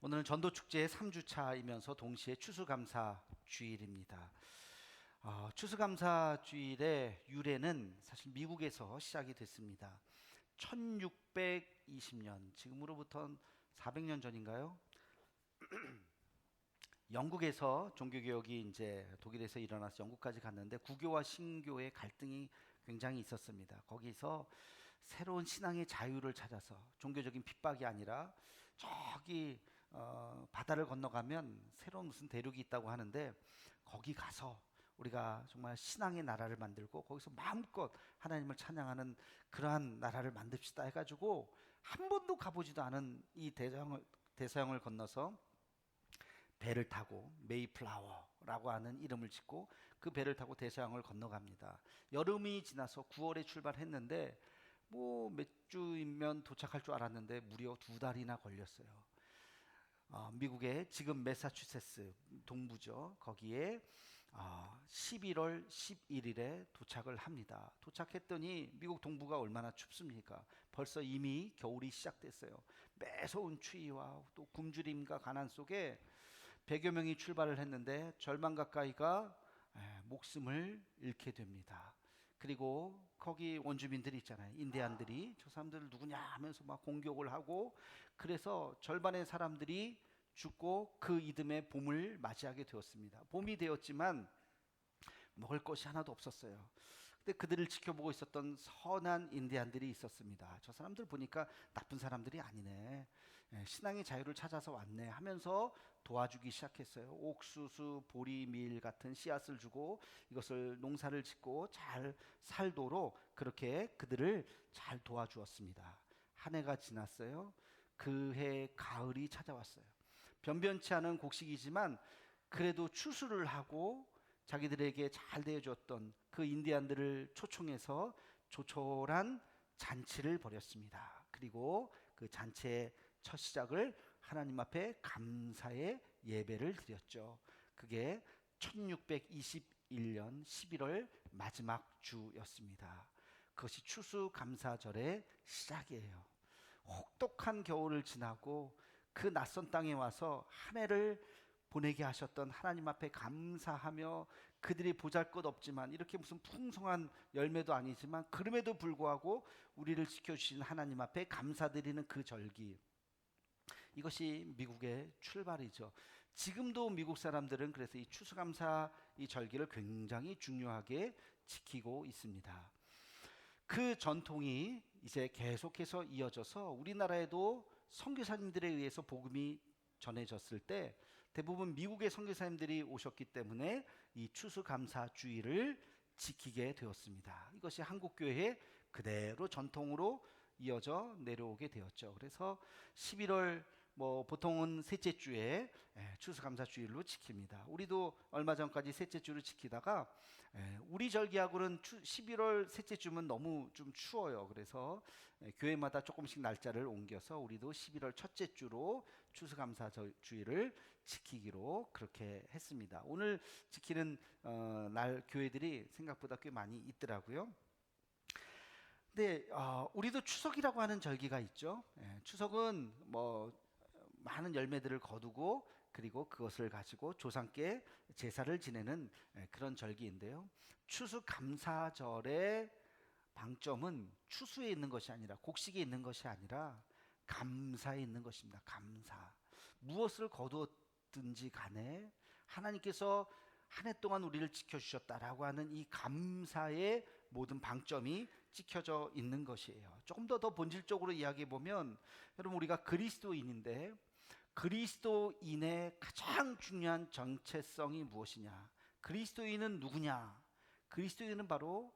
오늘은 전도축제의 3주차이면서 동시에 추수감사주일입니다. 추수감사주일의 유래는 사실 미국에서 시작이 됐습니다. 1620년, 지금으로부터 400년 전인가요? 영국에서 종교개혁이 이제 독일에서 일어나서 영국까지 갔는데 구교와 신교의 갈등이 굉장히 있었습니다. 거기서 새로운 신앙의 자유를 찾아서 종교적인 핍박이 아니라 저기 바다를 건너가면 새로운 무슨 대륙이 있다고 하는데 거기 가서 우리가 정말 신앙의 나라를 만들고 거기서 마음껏 하나님을 찬양하는 그러한 나라를 만듭시다 해가지고 한 번도 가보지도 않은 이 대서양을 건너서 배를 타고 메이플라워라고 하는 이름을 짓고 그 배를 타고 대서양을 건너갑니다. 여름이 지나서 9월에 출발했는데 뭐 몇 주이면 도착할 줄 알았는데 무려 2달이나 걸렸어요. 미국의 지금 매사추세츠 동부죠. 거기에 11월 11일에 도착을 합니다. 도착했더니 미국 동부가 얼마나 춥습니까? 벌써 이미 겨울이 시작됐어요. 매서운 추위와 또 굶주림과 가난 속에 100여 명이 출발을 했는데 절반 가까이가 목숨을 잃게 됩니다. 그리고 거기 원주민들이 있잖아요. 인디안들이 저 사람들 누구냐 하면서 막 공격을 하고 그래서 절반의 사람들이 죽고 그 이듬해 봄을 맞이하게 되었습니다. 봄이 되었지만 먹을 것이 하나도 없었어요. 근데 그들을 지켜보고 있었던 선한 인디안들이 있었습니다. 저 사람들 보니까 나쁜 사람들이 아니네. 신앙의 자유를 찾아서 왔네 하면서 도와주기 시작했어요. 옥수수, 보리, 밀 같은 씨앗을 주고 이것을 농사를 짓고 잘 살도록 그렇게 그들을 잘 도와주었습니다. 한 해가 지났어요. 그 해 가을이 찾아왔어요. 변변치 않은 곡식이지만 그래도 추수를 하고 자기들에게 잘 대해줬던 그 인디안들을 초청해서 조촐한 잔치를 벌였습니다. 그리고 그 잔치의 첫 시작을 하나님 앞에 감사의 예배를 드렸죠. 그게 1621년 11월 마지막 주였습니다. 그것이 추수감사절의 시작이에요. 혹독한 겨울을 지나고 그 낯선 땅에 와서 한 해를 보내게 하셨던 하나님 앞에 감사하며 그들이 보잘것없지만 이렇게 무슨 풍성한 열매도 아니지만 그럼에도 불구하고 우리를 지켜주신 하나님 앞에 감사드리는 그 절기, 이것이 미국의 출발이죠. 지금도 미국 사람들은 그래서 이 추수감사 이 절기를 굉장히 중요하게 지키고 있습니다. 그 전통이 이제 계속해서 이어져서 우리나라에도 선교사님들에 의해서 복음이 전해졌을 때 대부분 미국의 선교사님들이 오셨기 때문에 이 추수감사주의를 지키게 되었습니다. 이것이 한국교회의 그대로 전통으로 이어져 내려오게 되었죠. 그래서 11월 보통은 셋째 주에 추수감사주일로 지킵니다. 우리도 얼마 전까지 셋째 주를 지키다가 우리 절기하고는 11월 셋째 주면 너무 좀 추워요. 그래서 교회마다 조금씩 날짜를 옮겨서 우리도 11월 첫째 주로 추수감사주일을 지키기로 그렇게 했습니다. 오늘 지키는 날 교회들이 생각보다 꽤 많이 있더라고요. 근데 우리도 추석이라고 하는 절기가 있죠. 추석은 많은 열매들을 거두고 그리고 그것을 가지고 조상께 제사를 지내는 그런 절기인데요. 추수감사절의 방점은 추수에 있는 것이 아니라 곡식에 있는 것이 아니라 감사에 있는 것입니다. 감사. 무엇을 거두었든지 간에 하나님께서 한 해 동안 우리를 지켜주셨다라고 하는 이 감사의 모든 방점이 찍혀져 있는 것이에요. 조금 더 본질적으로 이야기해 보면 여러분 우리가 그리스도인인데 그리스도인의 가장 중요한 정체성이 무엇이냐? 그리스도인은 누구냐? 그리스도인은 바로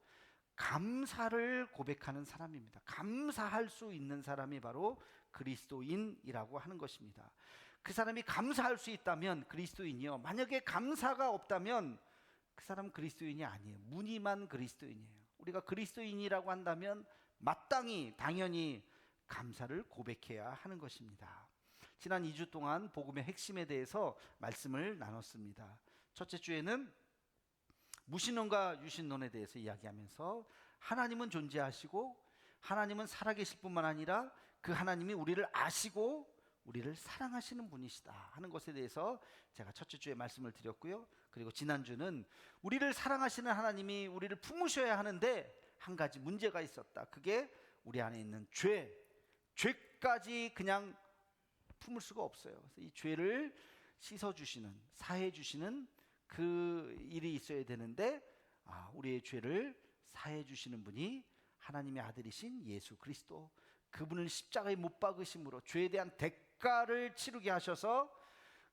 감사를 고백하는 사람입니다. 감사할 수 있는 사람이 바로 그리스도인이라고 하는 것입니다. 그 사람이 감사할 수 있다면 그리스도인이요. 만약에 감사가 없다면 그 사람은 그리스도인이 아니에요. 무늬만 그리스도인이에요. 우리가 그리스도인이라고 한다면 마땅히 당연히 감사를 고백해야 하는 것입니다. 지난 2주 동안 복음의 핵심에 대해서 말씀을 나눴습니다. 첫째 주에는 무신론과 유신론에 대해서 이야기하면서 하나님은 존재하시고 하나님은 살아계실 뿐만 아니라 그 하나님이 우리를 아시고 우리를 사랑하시는 분이시다 하는 것에 대해서 제가 첫째 주에 말씀을 드렸고요. 그리고 지난주는 우리를 사랑하시는 하나님이 우리를 품으셔야 하는데 한 가지 문제가 있었다. 그게 우리 안에 있는 죄까지 그냥 품을 수가 없어요. 그래서 이 죄를 씻어주시는, 사해주시는 그 일이 있어야 되는데 우리의 죄를 사해주시는 분이 하나님의 아들이신 예수 그리스도, 그분을 십자가에 못 박으심으로 죄에 대한 대가를 치르게 하셔서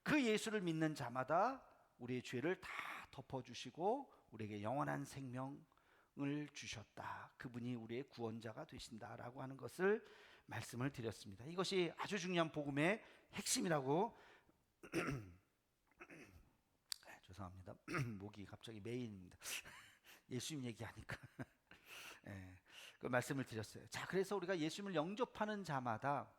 그 예수를 믿는 자마다 우리의 죄를 다 덮어주시고 우리에게 영원한 생명을 주셨다. 그분이 우리의 구원자가 되신다라고 하는 것을 말씀을 드렸습니다. 이것이 아주 중요한 복음의 핵심이라고 죄송합니다. 목이 갑자기 메인입니다. 예수님 얘기하니까 그 말씀을 드렸어요. 자, 그래서 우리가 예수님을 영접하는 자마다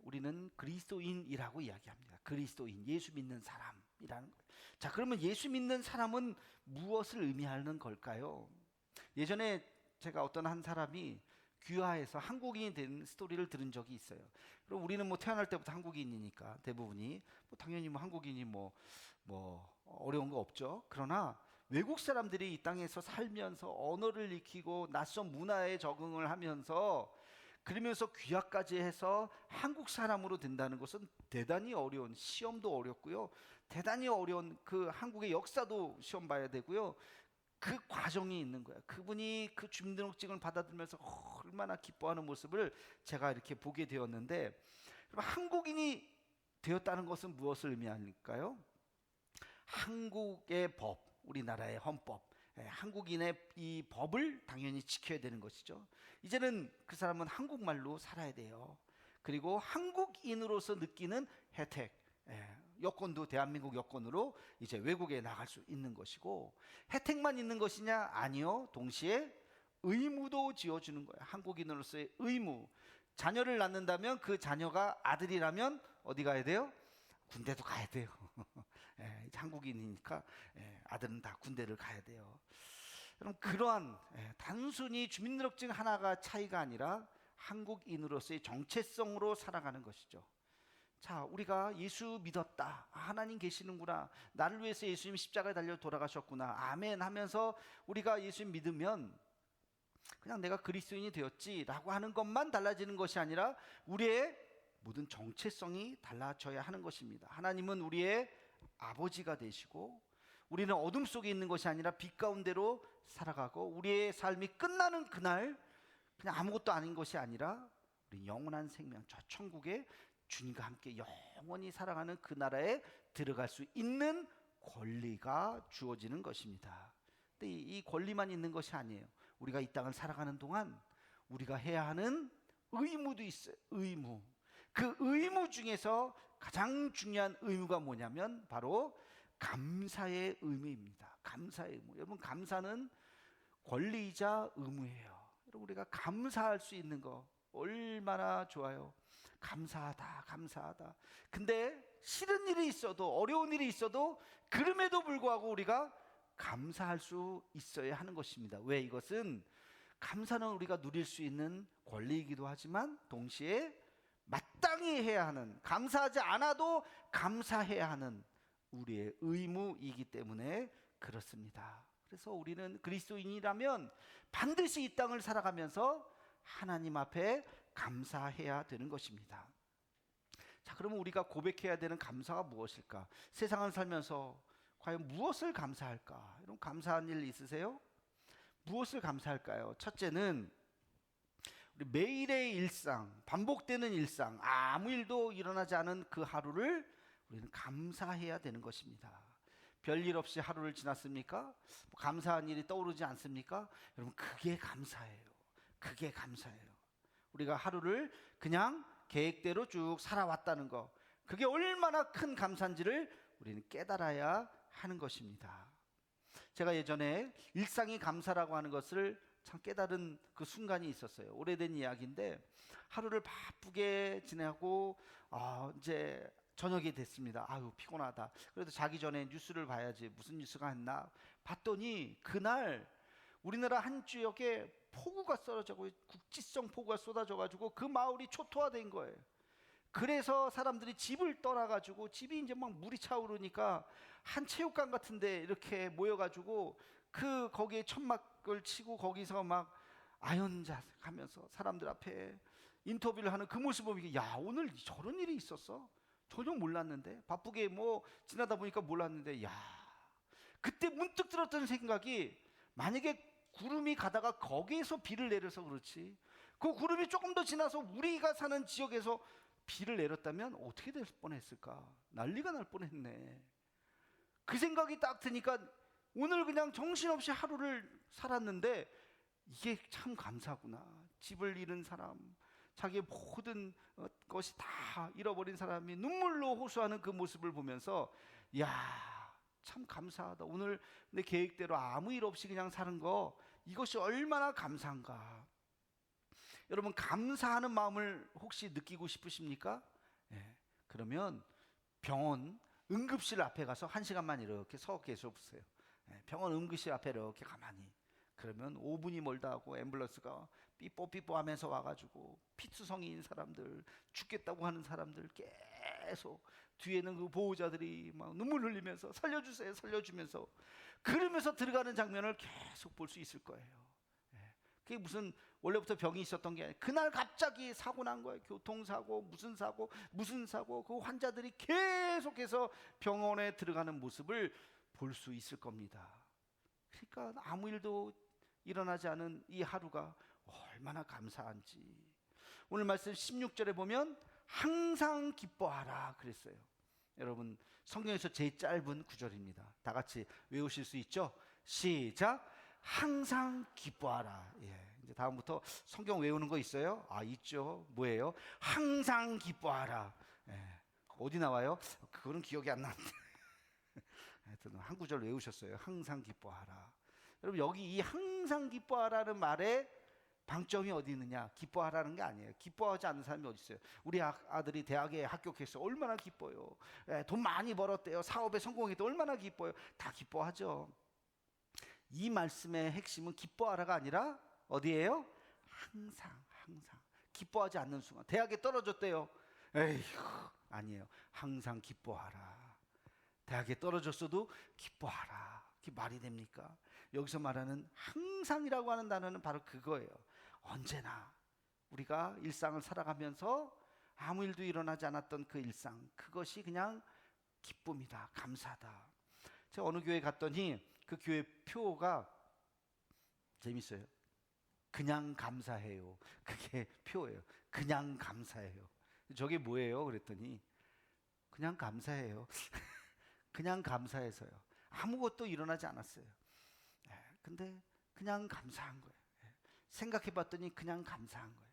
우리는 그리스도인이라고 이야기합니다. 그리스도인, 예수 믿는 사람이라는 거예요. 자, 그러면 예수 믿는 사람은 무엇을 의미하는 걸까요? 예전에 제가 어떤 한 사람이 귀화해서 한국인이 된 스토리를 들은 적이 있어요. 그럼 우리는 뭐 태어날 때부터 한국인이니까 대부분이 당연히 한국인이 어려운 거 없죠. 그러나 외국 사람들이 이 땅에서 살면서 언어를 익히고 낯선 문화에 적응을 하면서 그러면서 귀화까지 해서 한국 사람으로 된다는 것은 대단히 어려운, 시험도 어렵고요, 대단히 어려운 그 한국의 역사도 시험 봐야 되고요, 그 과정이 있는 거예요. 그분이 그 주민등록증을 받아들면서 얼마나 기뻐하는 모습을 제가 이렇게 보게 되었는데, 그럼 한국인이 되었다는 것은 무엇을 의미할까요? 한국의 법, 우리나라의 헌법, 한국인의 이 법을 당연히 지켜야 되는 것이죠. 이제는 그 사람은 한국말로 살아야 돼요. 그리고 한국인으로서 느끼는 혜택, 여권도 대한민국 여권으로 이제 외국에 나갈 수 있는 것이고, 혜택만 있는 것이냐? 아니요. 동시에 의무도 지어주는 거예요. 한국인으로서의 의무. 자녀를 낳는다면 그 자녀가 아들이라면 어디 가야 돼요? 군대도 가야 돼요. 한국인이니까 아들은 다 군대를 가야 돼요. 그럼 그러한 단순히 주민등록증 하나가 차이가 아니라 한국인으로서의 정체성으로 살아가는 것이죠. 자, 우리가 예수 믿었다, 하나님 계시는구나, 나를 위해서 예수님 십자가에 달려 돌아가셨구나, 아멘 하면서 우리가 예수님 믿으면 그냥 내가 그리스도인이 되었지라고 하는 것만 달라지는 것이 아니라 우리의 모든 정체성이 달라져야 하는 것입니다. 하나님은 우리의 아버지가 되시고 우리는 어둠 속에 있는 것이 아니라 빛 가운데로 살아가고, 우리의 삶이 끝나는 그날 그냥 아무것도 아닌 것이 아니라 우리 영원한 생명, 저 천국에 주님과 함께 영원히 살아가는 그 나라에 들어갈 수 있는 권리가 주어지는 것입니다. 근데 이 권리만 있는 것이 아니에요. 우리가 이 땅을 살아가는 동안 우리가 해야 하는 의무도 있어요. 의무. 그 의무 중에서 가장 중요한 의무가 뭐냐면 바로 감사의 의무입니다. 감사의 의무. 여러분, 감사는 권리이자 의무예요. 여러분, 우리가 감사할 수 있는 거 얼마나 좋아요. 감사하다, 감사하다. 근데 싫은 일이 있어도, 어려운 일이 있어도 그럼에도 불구하고 우리가 감사할 수 있어야 하는 것입니다. 왜? 이것은 감사는 우리가 누릴 수 있는 권리이기도 하지만 동시에 마땅히 해야 하는, 감사하지 않아도 감사해야 하는 우리의 의무이기 때문에 그렇습니다. 그래서 우리는 그리스도인이라면 반드시 이 땅을 살아가면서 하나님 앞에 감사해야 되는 것입니다. 자, 그러면 우리가 고백해야 되는 감사가 무엇일까? 세상을 살면서 과연 무엇을 감사할까? 여러분, 감사한 일 있으세요? 무엇을 감사할까요? 첫째는 우리 매일의 일상, 반복되는 일상, 아무 일도 일어나지 않은 그 하루를 우리는 감사해야 되는 것입니다. 별일 없이 하루를 지났습니까? 감사한 일이 떠오르지 않습니까? 여러분, 그게 감사해요. 그게 감사해요. 우리가 하루를 그냥 계획대로 쭉 살아왔다는 거, 그게 얼마나 큰 감사인지를 우리는 깨달아야 하는 것입니다. 제가 예전에 일상이 감사라고 하는 것을 참 깨달은 그 순간이 있었어요. 오래된 이야기인데, 하루를 바쁘게 지내고 이제 저녁이 됐습니다. 아유, 피곤하다. 그래도 자기 전에 뉴스를 봐야지, 무슨 뉴스가 있나 봤더니 그날 우리나라 한 지역에 폭우가 쏟아지고, 국지성 폭우가 쏟아져 가지고 그 마을이 초토화된 거예요. 그래서 사람들이 집을 떠나가지고 집이 이제 막 물이 차오르니까 한 체육관 같은데 이렇게 모여가지고 거기에 천막을 치고 거기서 막 아연자 하면서 사람들 앞에 인터뷰를 하는 그 모습을 보니까 야, 오늘 저런 일이 있었어? 전혀 몰랐는데, 바쁘게 뭐 지나다 보니까 몰랐는데, 야, 그때 문득 들었던 생각이, 만약에 구름이 가다가 거기에서 비를 내려서 그렇지, 그 구름이 조금 더 지나서 우리가 사는 지역에서 비를 내렸다면 어떻게 될 뻔했을까? 난리가 날 뻔했네. 그 생각이 딱 드니까 오늘 그냥 정신없이 하루를 살았는데 이게 참 감사구나. 집을 잃은 사람, 자기의 모든 것이 다 잃어버린 사람이 눈물로 호소하는 그 모습을 보면서 야, 참 감사하다. 오늘 내 계획대로 아무 일 없이 그냥 사는 거, 이것이 얼마나 감사한가. 여러분, 감사하는 마음을 혹시 느끼고 싶으십니까? 예, 그러면 병원 응급실 앞에 가서 1시간만 이렇게 서 계셔 보세요. 예, 병원 응급실 앞에 이렇게 가만히. 그러면 5분이 멀다 하고 앰뷸런스가 삐뽀삐뽀 하면서 와가지고 피투성이인 사람들, 죽겠다고 하는 사람들 계속, 뒤에는 그 보호자들이 막 눈물 흘리면서 살려주세요 살려주면서 그러면서 들어가는 장면을 계속 볼 수 있을 거예요. 예, 그게 무슨 원래부터 병이 있었던 게 아니라 그날 갑자기 사고 난 거예요. 교통사고, 무슨 사고, 그 환자들이 계속해서 병원에 들어가는 모습을 볼 수 있을 겁니다. 그러니까 아무 일도 일어나지 않은 이 하루가 얼마나 감사한지. 오늘 말씀 16절에 보면 항상 기뻐하라 그랬어요. 여러분, 성경에서 제일 짧은 구절입니다. 다 같이 외우실 수 있죠? 시작. 항상 기뻐하라. 예, 이제 다음부터 성경 외우는 거 있어요? 아, 있죠. 뭐예요? 항상 기뻐하라. 예, 어디 나와요? 그거는 기억이 안 나는데 하여튼 한 구절 외우셨어요. 항상 기뻐하라. 여러분, 여기 이 항상 기뻐하라는 말에 방점이 어디 있느냐? 기뻐하라는 게 아니에요. 기뻐하지 않는 사람이 어디 있어요? 우리 아들이 대학에 합격해서 얼마나 기뻐요. 돈 많이 벌었대요. 사업에 성공했대. 얼마나 기뻐요. 다 기뻐하죠. 이 말씀의 핵심은 기뻐하라가 아니라 어디예요? 항상 기뻐하지 않는 순간. 대학에 떨어졌대요. 에휴, 아니에요. 항상 기뻐하라. 대학에 떨어졌어도 기뻐하라. 그게 말이 됩니까? 여기서 말하는 항상이라고 하는 단어는 바로 그거예요. 언제나 우리가 일상을 살아가면서 아무 일도 일어나지 않았던 그 일상, 그것이 그냥 기쁨이다, 감사다. 제가 어느 교회 갔더니 그 교회 표가 재밌어요. 그냥 감사해요. 그게 표예요. 그냥 감사해요. 저게 뭐예요? 그랬더니 그냥 감사해요. 그냥 감사해서요. 아무것도 일어나지 않았어요. 근데 그냥 감사한 거예요. 생각해 봤더니 그냥 감사한 거예요.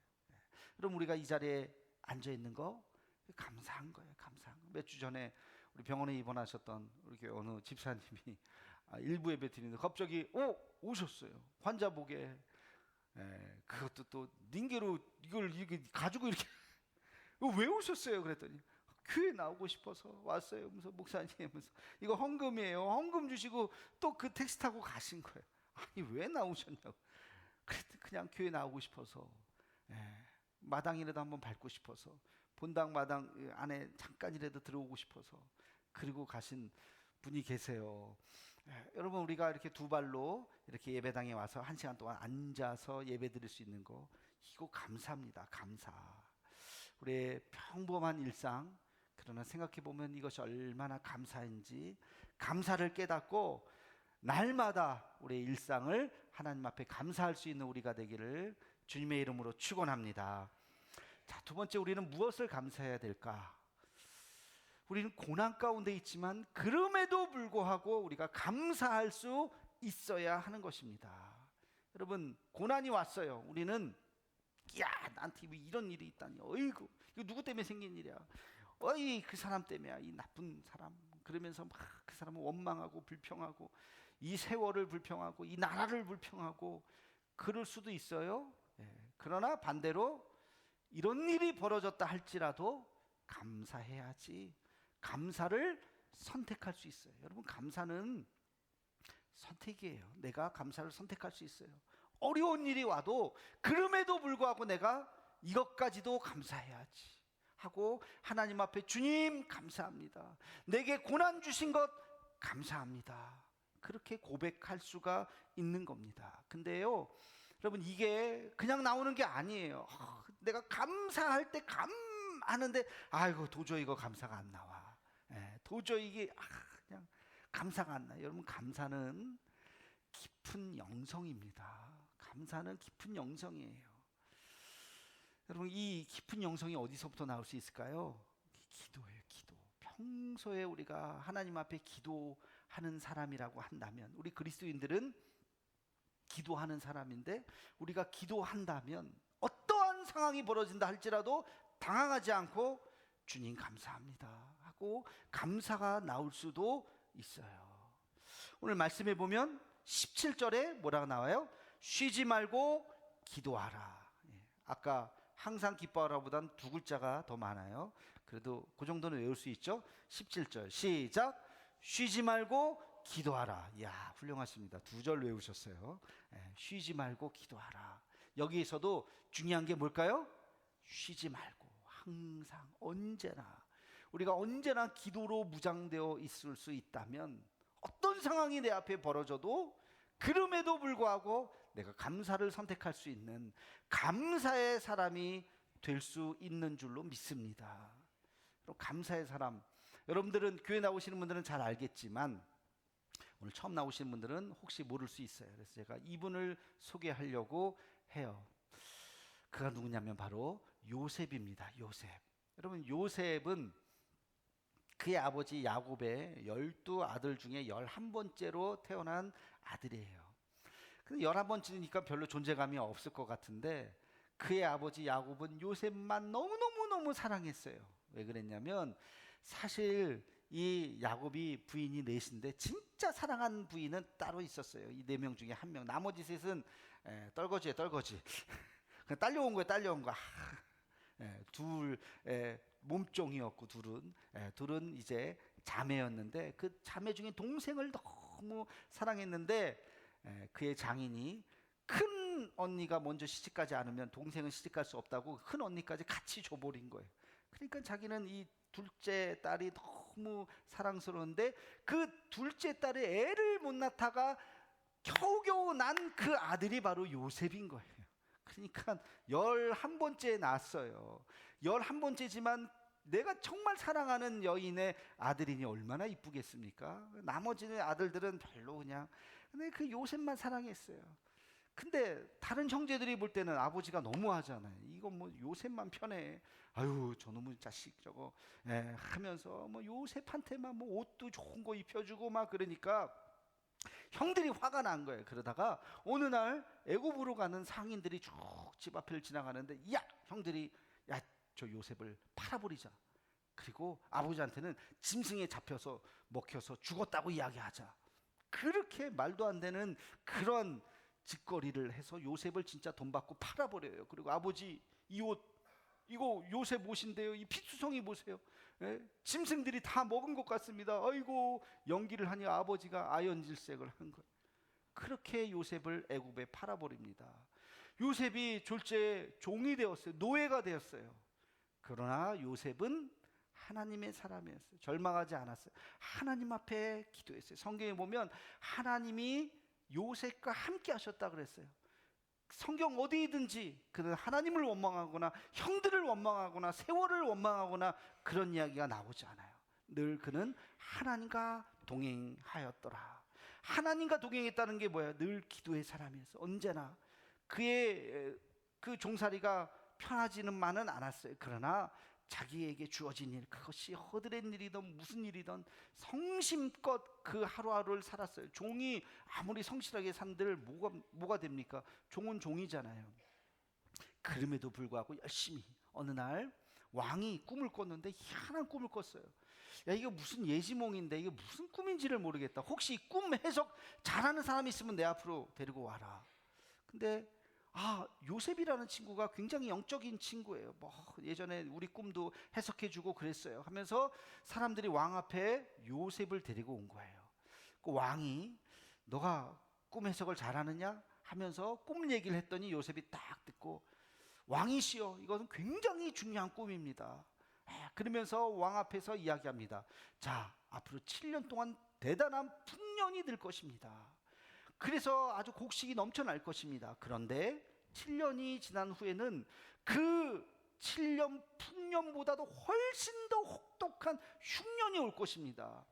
그럼 우리가 이 자리에 앉아 있는 거 감사한 거예요. 감사한 거. 몇 주 전에 우리 병원에 입원하셨던 우리 교회 어느 집사님이 일부 예배 드리는데 갑자기 오셨어요. 환자복에. 그것도 또 닌게로 이걸 가지고 이렇게 왜 오셨어요? 그랬더니 교회 나오고 싶어서 왔어요. 그래서 목사님 하면서 이거 헌금이에요. 헌금 주시고 또 그 택시 타고 가신 거예요. 아니, 왜 나오셨냐고. 그랬더니 그냥 교회 나오고 싶어서, 마당이라도 한번 밟고 싶어서, 본당 마당 안에 잠깐이라도 들어오고 싶어서 그리고 가신 분이 계세요. 여러분, 우리가 이렇게 두 발로 이렇게 예배당에 와서 1시간 동안 앉아서 예배 드릴 수 있는 거, 이거 감사합니다. 감사. 우리의 평범한 일상, 그러나 생각해 보면 이것이 얼마나 감사인지, 감사를 깨닫고 날마다 우리의 일상을 하나님 앞에 감사할 수 있는 우리가 되기를 주님의 이름으로 축원합니다. 자, 두 번째, 우리는 무엇을 감사해야 될까? 우리는 고난 가운데 있지만 그럼에도 불구하고 우리가 감사할 수 있어야 하는 것입니다. 여러분, 고난이 왔어요. 우리는 야, 나한테 이런 일이 있다니. 어이구, 이거 누구 때문에 생긴 일이야. 어이, 그 사람 때문이야. 이 나쁜 사람. 그러면서 막 그 사람을 원망하고 불평하고 이 세월을 불평하고 이 나라를 불평하고 그럴 수도 있어요. 그러나 반대로 이런 일이 벌어졌다 할지라도 감사해야지. 감사를 선택할 수 있어요. 여러분, 감사는 선택이에요. 내가 감사를 선택할 수 있어요. 어려운 일이 와도 그럼에도 불구하고 내가 이것까지도 감사해야지. 하고 하나님 앞에 주님 감사합니다. 내게 고난 주신 것 감사합니다. 그렇게 고백할 수가 있는 겁니다. 근데요, 여러분, 이게 그냥 나오는 게 아니에요. 내가 감사할 때 하는데 아이고 도저히 이거 감사가 안 나와. 도저히 이게 그냥 감사가 안 나요. 여러분, 감사는 깊은 영성입니다. 감사는 깊은 영성이에요. 여러분, 이 깊은 영성이 어디서부터 나올 수 있을까요? 기도예요. 기도. 평소에 우리가 하나님 앞에 기도하는 사람이라고 한다면, 우리 그리스도인들은 기도하는 사람인데, 우리가 기도한다면 어떠한 상황이 벌어진다 할지라도 당황하지 않고 주님 감사합니다 하고 감사가 나올 수도 있어요. 오늘 말씀해 보면 17절에 뭐라고 나와요? 쉬지 말고 기도하라. 아까 항상 기뻐하라 보단 두 글자가 더 많아요. 그래도 그 정도는 외울 수 있죠? 17절 시작. 쉬지 말고 기도하라. 이야, 훌륭하십니다. 두 절 외우셨어요. 쉬지 말고 기도하라. 여기에서도 중요한 게 뭘까요? 쉬지 말고, 항상, 언제나. 우리가 언제나 기도로 무장되어 있을 수 있다면 어떤 상황이 내 앞에 벌어져도 그럼에도 불구하고 내가 감사를 선택할 수 있는 감사의 사람이 될 수 있는 줄로 믿습니다. 감사의 사람, 여러분들은 교회 나오시는 분들은 잘 알겠지만 오늘 처음 나오시는 분들은 혹시 모를 수 있어요. 그래서 제가 이분을 소개하려고 해요. 그가 누구냐면 바로 요셉입니다. 요셉. 여러분, 요셉은 그의 아버지 야곱의 12아들 중에 11번째로 태어난 아들이에요. 근데 11번째니까 별로 존재감이 없을 것 같은데 그의 아버지 야곱은 요셉만 너무너무 사랑했어요. 왜 그랬냐면 사실 이 야곱이 부인이 넷인데 진짜 사랑한 부인은 따로 있었어요. 이 4명 중에 1명. 나머지 셋은 떨거지에 떨거지. 그냥 딸려온 거예요. 딸려온 거. 둘 몸종이었고 둘은 이제 자매였는데 그 자매 중에 동생을 너무 사랑했는데 그의 장인이 큰 언니가 먼저 시집가지 않으면 동생은 시집갈 수 없다고 큰 언니까지 같이 줘버린 거예요. 그러니까 자기는 이 둘째 딸이 너무 사랑스러운데 그 둘째 딸의 애를 못 낳다가 겨우겨우 난 그 아들이 바로 요셉인 거예요. 그러니까 11번째 낳았어요. 11번째지만 내가 정말 사랑하는 여인의 아들이니 얼마나 이쁘겠습니까? 나머지는 아들들은 별로 그냥. 근데 그 요셉만 사랑했어요. 근데 다른 형제들이 볼 때는 아버지가 너무하잖아요. 이거 뭐 요셉만 편해. 아유 저놈의 자식 저거 하면서 뭐 요셉한테만 뭐 옷도 좋은 거 입혀주고 막 그러니까 형들이 화가 난 거예요. 그러다가 어느 날 애굽으로 가는 상인들이 쭉 집 앞을 지나가는데 야 형들이 야 저 요셉을 팔아버리자. 그리고 아버지한테는 짐승에 잡혀서 먹혀서 죽었다고 이야기하자. 그렇게 말도 안 되는 그런 짓거리를 해서 요셉을 진짜 돈 받고 팔아버려요. 그리고 아버지 이 옷 이거 요셉 옷인데요. 이 피투성이 보세요. 짐승들이 다 먹은 것 같습니다. 아이고 연기를 하니 아버지가 아연질색을 한 거예요. 그렇게 요셉을 애굽에 팔아버립니다. 요셉이 졸지에 종이 되었어요. 노예가 되었어요. 그러나 요셉은 하나님의 사람이었어요. 절망하지 않았어요. 하나님 앞에 기도했어요. 성경에 보면 하나님이 요셉과 함께 하셨다 그랬어요. 성경 어디든지 그는 하나님을 원망하거나 형들을 원망하거나 세월을 원망하거나 그런 이야기가 나오지 않아요. 늘 그는 하나님과 동행하였더라. 하나님과 동행했다는 게 뭐예요? 늘 기도의 사람이었어요. 언제나 그의 그 종살이가 편하지는만은 않았어요. 그러나 자기에게 주어진 일, 그것이 허드렛 일이든 무슨 일이든 성심껏 그 하루하루를 살았어요. 종이 아무리 성실하게 산들 뭐가 됩니까? 종은 종이잖아요. 그럼에도 불구하고 열심히 어느 날 왕이 꿈을 꿨는데 희한한 꿈을 꿨어요. 야 이게 무슨 예지몽인데 이게 무슨 꿈인지를 모르겠다. 혹시 꿈 해석 잘하는 사람이 있으면 내 앞으로 데리고 와라. 근데 요셉이라는 친구가 굉장히 영적인 친구예요. 뭐 예전에 우리 꿈도 해석해주고 그랬어요. 하면서 사람들이 왕 앞에 요셉을 데리고 온 거예요. 그 왕이 너가 꿈 해석을 잘하느냐 하면서 꿈 얘기를 했더니 요셉이 딱 듣고 왕이시여 이것은 굉장히 중요한 꿈입니다. 그러면서 왕 앞에서 이야기합니다. 자, 앞으로 7년 동안 대단한 풍년이 될 것입니다. 그래서 아주 곡식이 넘쳐날 것입니다. 그런데 7년이 지난 후에는 그 7년 풍년보다도 훨씬 더 혹독한 흉년이 올 것입니다.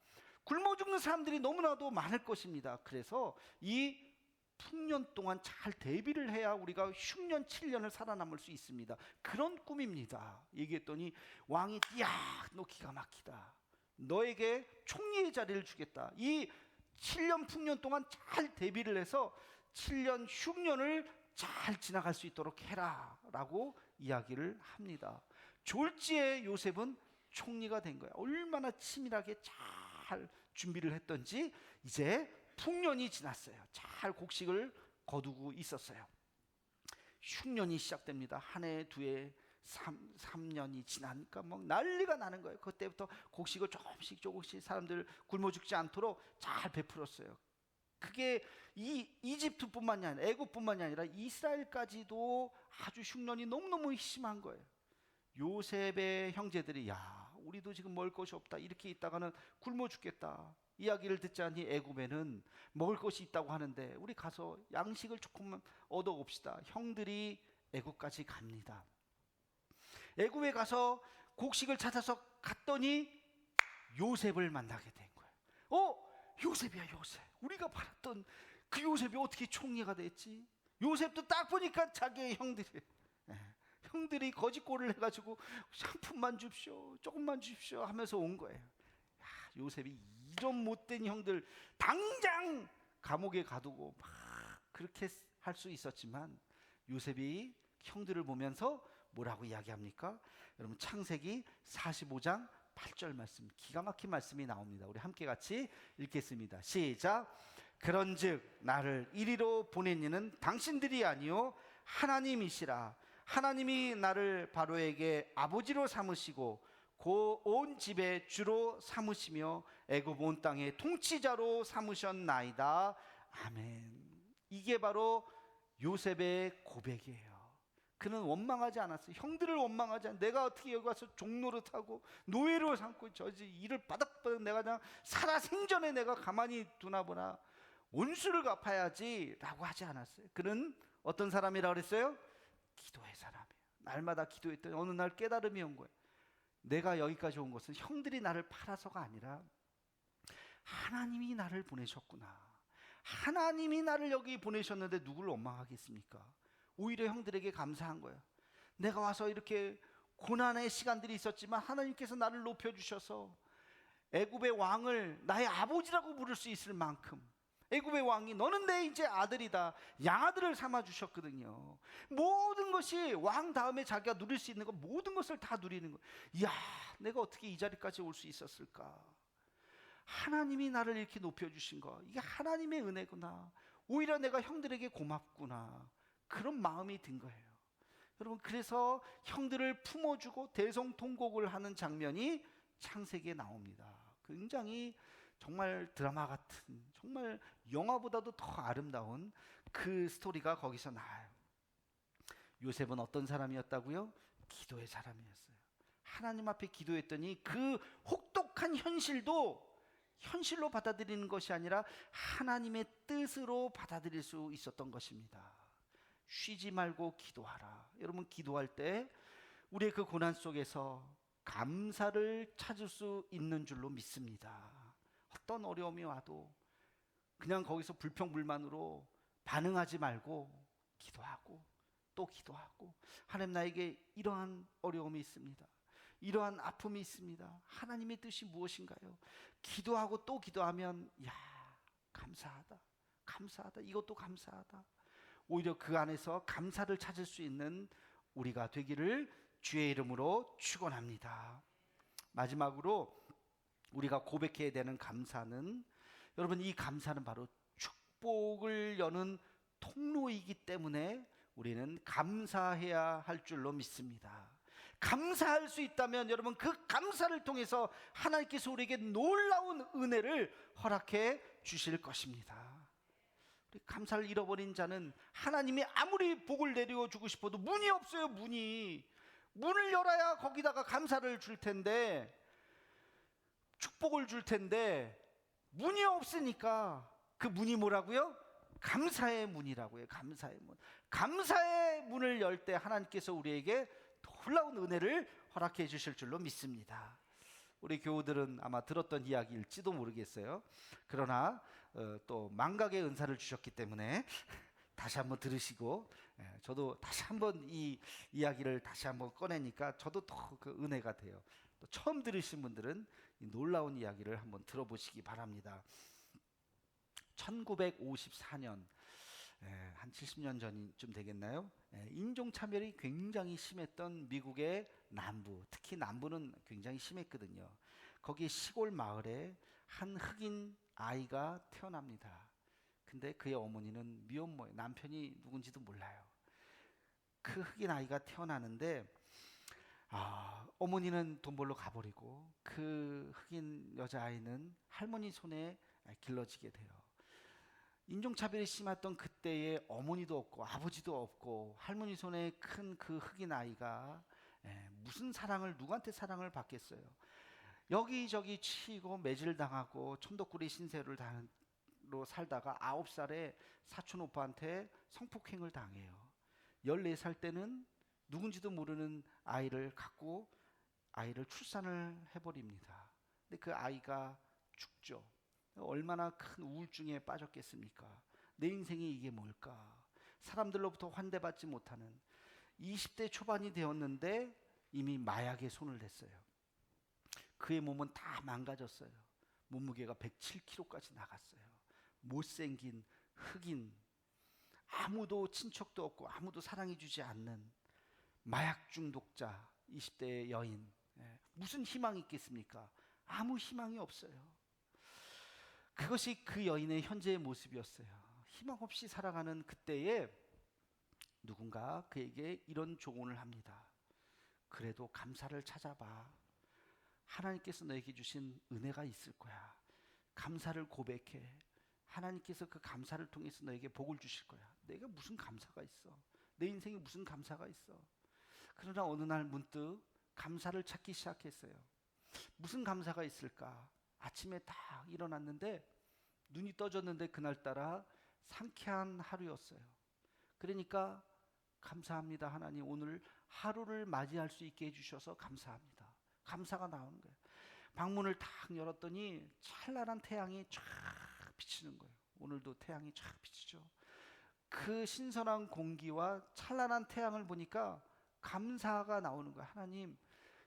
굶어 죽는 사람들이 너무나도 많을 것입니다. 그래서 이 풍년 동안 잘 대비를 해야 우리가 흉년 7년을 살아남을 수 있습니다. 그런 꿈입니다. 얘기했더니 왕이 야, 너 기가 막히다. 너에게 총리의 자리를 주겠다. 이 7년 풍년 동안 잘 대비를 해서 7년 흉년을 잘 지나갈 수 있도록 해라 라고 이야기를 합니다. 졸지에 요셉은 총리가 된 거야. 얼마나 치밀하게 잘 준비를 했던지 이제 풍년이 지났어요. 잘 곡식을 거두고 있었어요. 흉년이 시작됩니다. 한 해, 두 해, 3년이 지나니까 막 난리가 나는 거예요. 그때부터 곡식을 조금씩 사람들 굶어 죽지 않도록 잘 베풀었어요. 그게 이집트뿐만이 아니라 애굽뿐만이 아니라 이스라엘까지도 아주 흉년이 너무너무 심한 거예요. 요셉의 형제들이 야, 우리도 지금 먹을 것이 없다. 이렇게 있다가는 굶어 죽겠다. 이야기를 듣지 않니 애굽에는 먹을 것이 있다고 하는데 우리 가서 양식을 조금만 얻어옵시다. 형들이 애굽까지 갑니다. 애굽에 가서 곡식을 찾아서 갔더니 요셉을 만나게 된 거예요. 요셉이야, 요셉. 우리가 바랐던 그 요셉이 어떻게 총리가 됐지? 요셉도 딱 보니까 자기의 형들이 거짓골을 해가지고 한 푼만 줍시오, 조금만 줍시오 하면서 온 거예요. 야, 요셉이 이런 못된 형들 당장 감옥에 가두고 막 그렇게 할 수 있었지만 요셉이 형들을 보면서 뭐라고 이야기합니까? 여러분 창세기 45장 8절 말씀, 기가 막힌 말씀이 나옵니다. 우리 함께 같이 읽겠습니다. 시작. 그런즉 나를 이리로 보낸 이는 당신들이 아니요 하나님이시라. 하나님이 나를 바로에게 아버지로 삼으시고 온 집의 주로 삼으시며 애굽 온 땅의 통치자로 삼으셨나이다. 아멘. 이게 바로 요셉의 고백이에요. 그는 원망하지 않았어요. 형들을 원망하지 않았어요. 내가 어떻게 여기 와서 종노릇하고 노예로 삼고 저지 일을 바닥바닥 내가 그냥 살아생전에 내가 가만히 두나 보나, 원수를 갚아야지 라고 하지 않았어요. 그는 어떤 사람이라고 그랬어요? 기도의 사람이에요. 날마다 기도했더니 어느 날 깨달음이 온 거예요. 내가 여기까지 온 것은 형들이 나를 팔아서가 아니라 하나님이 나를 보내셨구나. 하나님이 나를 여기 보내셨는데 누구를 원망하겠습니까? 오히려 형들에게 감사한 거예요. 내가 와서 이렇게 고난의 시간들이 있었지만 하나님께서 나를 높여주셔서 애굽의 왕을 나의 아버지라고 부를 수 있을 만큼, 애굽의 왕이 너는 내 이제 아들이다, 양아들을 삼아주셨거든요. 모든 것이 왕 다음에 자기가 누릴 수 있는 것, 모든 것을 다 누리는 거예요. 이야, 내가 어떻게 이 자리까지 올 수 있었을까? 하나님이 나를 이렇게 높여주신 거, 이게 하나님의 은혜구나. 오히려 내가 형들에게 고맙구나. 그런 마음이 든 거예요. 여러분, 그래서 형들을 품어주고 대성통곡을 하는 장면이 창세기에 나옵니다. 굉장히 정말 드라마 같은, 정말 영화보다도 더 아름다운 그 스토리가 거기서 나와요. 요셉은 어떤 사람이었다고요? 기도의 사람이었어요. 하나님 앞에 기도했더니 그 혹독한 현실도 현실로 받아들이는 것이 아니라 하나님의 뜻으로 받아들일 수 있었던 것입니다. 쉬지 말고 기도하라. 여러분, 기도할 때 우리의 그 고난 속에서 감사를 찾을 수 있는 줄로 믿습니다. 어떤 어려움이 와도 그냥 거기서 불평불만으로 반응하지 말고 기도하고 또 기도하고, 하나님, 나에게 이러한 어려움이 있습니다. 이러한 아픔이 있습니다. 하나님의 뜻이 무엇인가요? 기도하고 또 기도하면 야, 감사하다, 감사하다, 이것도 감사하다. 오히려 그 안에서 감사를 찾을 수 있는 우리가 되기를 주의 이름으로 축원합니다. 마지막으로 우리가 고백해야 되는 감사는, 여러분, 이 감사는 바로 축복을 여는 통로이기 때문에 우리는 감사해야 할 줄로 믿습니다. 감사할 수 있다면 여러분, 그 감사를 통해서 하나님께서 우리에게 놀라운 은혜를 허락해 주실 것입니다. 감사를 잃어버린 자는 하나님이 아무리 복을 내려주고 싶어도 문이 없어요. 문이 문을 열어야 거기다가 감사를 줄 텐데, 축복을 줄 텐데 문이 없으니까 그 문이 뭐라고요? 감사의 문이라고요. 감사의 문. 감사의 문을 열 때 하나님께서 우리에게 놀라운 은혜를 허락해 주실 줄로 믿습니다. 우리 교우들은 아마 들었던 이야기일지도 모르겠어요. 그러나 또 망각의 은사를 주셨기 때문에 다시 한번 들으시고, 저도 다시 한번 이 이야기를 다시 한번 꺼내니까 저도 더 그 은혜가 돼요. 또 처음 들으신 분들은 이 놀라운 이야기를 한번 들어보시기 바랍니다. 1954년, 한 70년 전쯤 되겠나요? 인종차별이 굉장히 심했던 미국의 남부, 특히 남부는 굉장히 심했거든요. 거기 시골 마을에 한 흑인 아이가 태어납니다. 근데 그의 어머니는 미혼모예요. 남편이 누군지도 몰라요. 그 흑인 아이가 태어나는데 어머니는 돈 벌러 가버리고 그 흑인 여자아이는 할머니 손에 길러지게 돼요. 인종차별이 심했던 그때에 어머니도 없고 아버지도 없고 할머니 손에 큰 그 흑인 아이가 무슨 사랑을, 누구한테 사랑을 받겠어요? 여기저기 치이고 매질당하고 천덕꾸리 신세로 살다가 9살에 사촌 오빠한테 성폭행을 당해요. 14살 때는 누군지도 모르는 아이를 갖고 아이를 출산을 해버립니다. 근데 그 아이가 죽죠. 얼마나 큰 우울증에 빠졌겠습니까? 내 인생이 이게 뭘까? 사람들로부터 환대받지 못하는 20대 초반이 되었는데 이미 마약에 손을 댔어요. 그의 몸은 다 망가졌어요. 몸무게가 107kg까지 나갔어요. 못생긴 흑인, 아무도 친척도 없고 아무도 사랑해주지 않는 마약 중독자 20대의 여인, 무슨 희망이 있겠습니까? 아무 희망이 없어요. 그것이 그 여인의 현재의 모습이었어요. 희망 없이 살아가는 그때에 누군가 그에게 이런 조언을 합니다. 그래도 감사를 찾아봐. 하나님께서 너에게 주신 은혜가 있을 거야. 감사를 고백해. 하나님께서 그 감사를 통해서 너에게 복을 주실 거야. 내가 무슨 감사가 있어? 내 인생에 무슨 감사가 있어? 그러나 어느 날 문득 감사를 찾기 시작했어요. 무슨 감사가 있을까? 아침에 딱 일어났는데 눈이 떠졌는데 그날따라 상쾌한 하루였어요. 그러니까 감사합니다 하나님, 오늘 하루를 맞이할 수 있게 해주셔서 감사합니다. 감사가 나오는 거예요. 방문을 탁 열었더니 찬란한 태양이 쫙 비치는 거예요. 오늘도 태양이 쫙 비치죠. 그 신선한 공기와 찬란한 태양을 보니까 감사가 나오는 거예요. 하나님,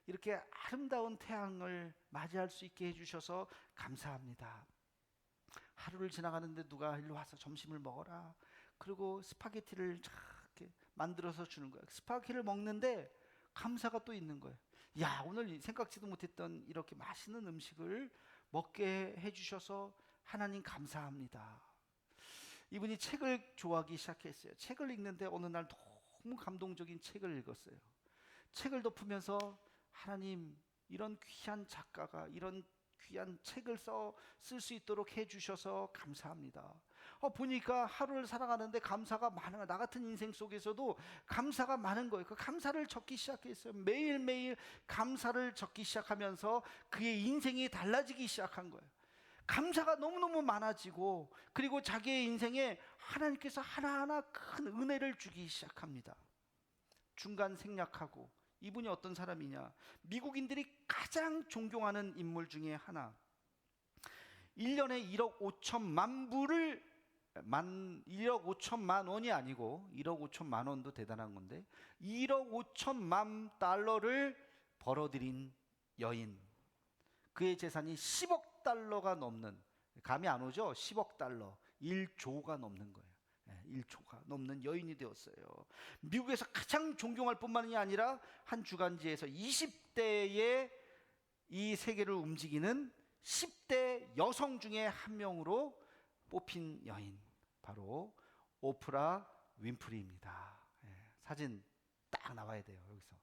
이렇게 아름다운 태양을 맞이할 수 있게 해주셔서 감사합니다. 하루를 지나가는데 누가 일로 와서 점심을 먹어라. 그리고 스파게티를 이렇게 만들어서 주는 거예요. 스파게티를 먹는데 감사가 또 있는 거예요. 야, 오늘 생각지도 못했던 이렇게 맛있는 음식을 먹게 해주셔서 하나님 감사합니다. 이분이 책을 좋아하기 시작했어요. 책을 읽는데 어느 날 너무 감동적인 책을 읽었어요. 책을 덮으면서 하나님, 이런 귀한 작가가 이런 귀한 책을 쓸 수 있도록 해주셔서 감사합니다. 보니까 하루를 살아가는데 감사가 많은 거예요. 나 같은 인생 속에서도 감사가 많은 거예요. 그 감사를 적기 시작했어요. 매일매일 감사를 적기 시작하면서 그의 인생이 달라지기 시작한 거예요. 감사가 너무너무 많아지고, 그리고 자기의 인생에 하나님께서 하나하나 큰 은혜를 주기 시작합니다. 중간 생략하고, 이분이 어떤 사람이냐, 미국인들이 가장 존경하는 인물 중에 하나, 1년에 1억 5천만 불을 1억 5천만 원이 아니고 1억 5천만 원도 대단한 건데 1억 5천만 달러를 벌어들인 여인, 그의 재산이 10억 달러가 넘는, 감이 안 오죠? 10억 달러, 1조가 넘는 거예요. 1조가 넘는 여인이 되었어요. 미국에서 가장 존경할 뿐만이 아니라 한 주간지에서 20대의 이 세계를 움직이는 10대 여성 중에 한 명으로 뽑힌 여인, 바로 오프라 윈프리입니다. 사진 딱 나와야 돼요. 여기서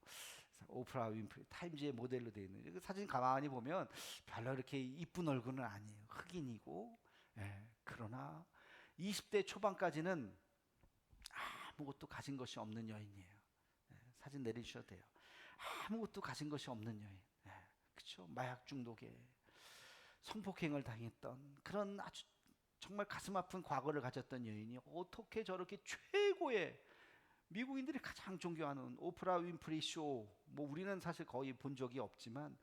오프라 윈프리, 타임즈의 모델로 되어 있는 사진 가만히 보면 별로 이렇게 이쁜 얼굴은 아니에요. 흑인이고, 그러나 20대 초반까지는 아무것도 가진 것이 없는 여인이에요. 사진 내리셔도 돼요. 아무것도 가진 것이 없는 여인, 그렇죠? 마약 중독에 성폭행을 당했던 그런 아주 정말 가슴 아픈 과거를 가졌던 여인이 어떻게 저렇게 최고의 미국인들이 가장 존경하는 오프라 윈프리 쇼, 뭐 우리는 사실 거의 본 적이 없지만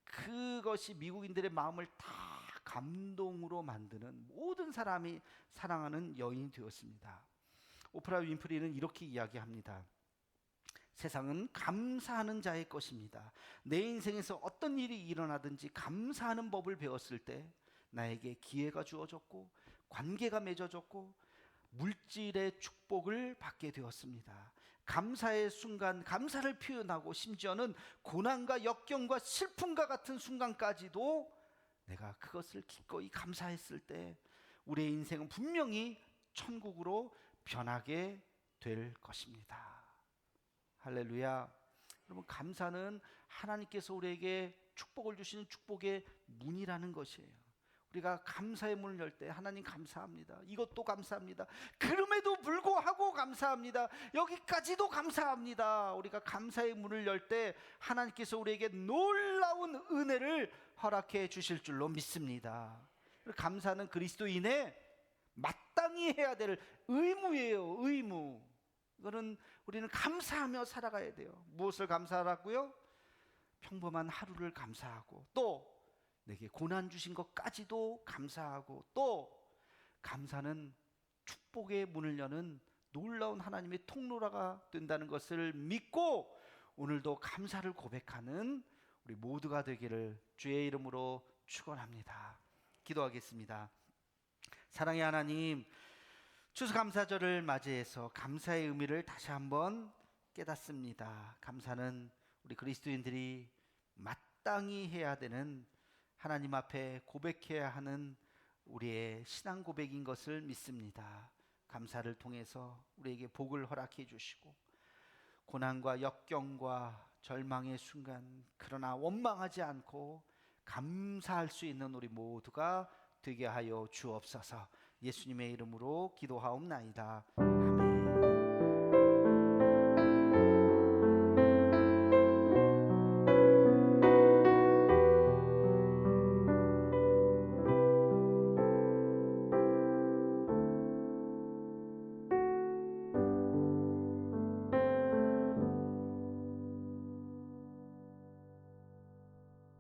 그것이 미국인들의 마음을 다 감동으로 만드는 모든 사람이 사랑하는 여인이 되었습니다. 오프라 윈프리는 이렇게 이야기합니다. 세상은 감사하는 자의 것입니다. 내 인생에서 어떤 일이 일어나든지 감사하는 법을 배웠을 때 나에게 기회가 주어졌고 관계가 맺어졌고 물질의 축복을 받게 되었습니다. 감사의 순간, 감사를 표현하고 심지어는 고난과 역경과 슬픔과 같은 순간까지도 내가 그것을 기꺼이 감사했을 때 우리의 인생은 분명히 천국으로 변하게 될 것입니다. 할렐루야. 여러분, 감사는 하나님께서 우리에게 축복을 주시는 축복의 문이라는 것이에요. 우리가 감사의 문을 열 때 하나님 감사합니다. 이것도 감사합니다. 그럼에도 불구하고 감사합니다. 여기까지도 감사합니다. 우리가 감사의 문을 열 때 하나님께서 우리에게 놀라운 은혜를 허락해 주실 줄로 믿습니다. 감사는 그리스도인의 마땅히 해야 될 의무예요. 의무. 이거는 우리는 감사하며 살아가야 돼요. 무엇을 감사하라고요? 평범한 하루를 감사하고, 또 내게 고난 주신 것까지도 감사하고, 또 감사는 축복의 문을 여는 놀라운 하나님의 통로가 된다는 것을 믿고 오늘도 감사를 고백하는 우리 모두가 되기를 주의 이름으로 축원합니다. 기도하겠습니다. 사랑의 하나님, 추수감사절을 맞이해서 감사의 의미를 다시 한번 깨닫습니다. 감사는 우리 그리스도인들이 마땅히 해야 되는, 하나님 앞에 고백해야 하는 우리의 신앙 고백인 것을 믿습니다. 감사를 통해서 우리에게 복을 허락해 주시고 고난과 역경과 절망의 순간, 그러나 원망하지 않고 감사할 수 있는 우리 모두가 되게 하여 주옵소서. 예수님의 이름으로 기도하옵나이다.